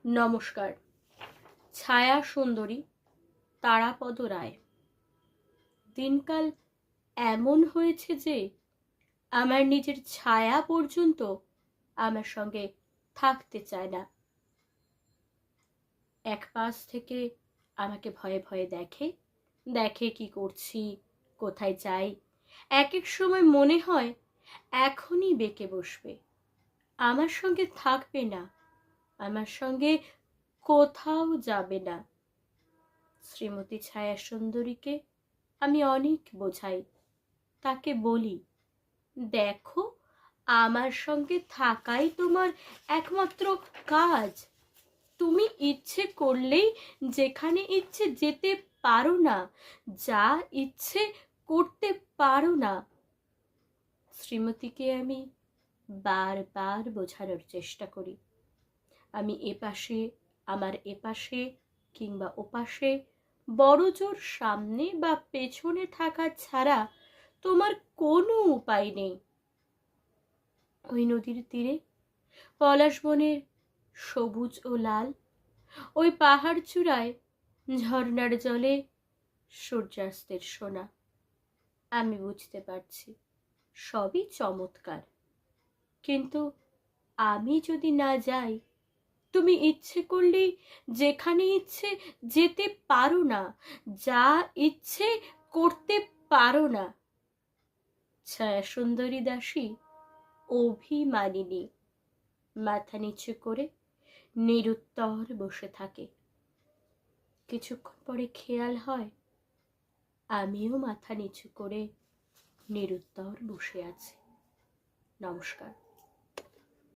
নমস্কার। ছায়া সুন্দরী তারাপদ রায়। দিনকাল এমন হয়েছে যে আমার নিজের ছায়া পর্যন্ত আমার সঙ্গে থাকতে চায় না। এক পাশ থেকে আমাকে ভয়ে ভয়ে দেখে দেখে কি করছি, কোথায় যাই। এক এক সময় মনে হয় এখনই বেঁকে বসবে, আমার সঙ্গে থাকবে না, আমার সঙ্গে কোথাও যাবে না। শ্রীমতী ছায়া সুন্দরীকে আমি অনেক বোঝাই, তাকে বলি, দেখো, আমার সঙ্গে থাকাই তোমার একমাত্র কাজ। তুমি ইচ্ছে করলেই যেখানে ইচ্ছে যেতে পারো না, যা ইচ্ছে করতে পারো না। শ্রীমতীকে আমি বারবার বোঝানোর চেষ্টা করি, আমি এপাশে, আমার এপাশে কিংবা ওপাশে, বড় জোর সামনে বা পেছনে থাকা ছাড়া তোমার কোনো উপায় নেই। ওই নদীর তীরে পলাশ বনের সবুজ ও লাল, ওই পাহাড় চূড়ায় ঝর্ণার জলে সূর্যাস্তের সোনা। আমি বুঝতে পারছি সবই চমৎকার, কিন্তু আমি যদি না যাই, তুমি ইচ্ছে করলেই যেখানে ইচ্ছে যেতে পারো না, যা ইচ্ছে করতে পারো না। ছায়া সুন্দরী দাসী অভিমানিনী মাথা নিচু করে নিরুত্তর বসে থাকে। কিছুক্ষণ পরে খেয়াল হয় আমিও মাথা নিচু করে নিরুত্তর বসে আছি। নমস্কার।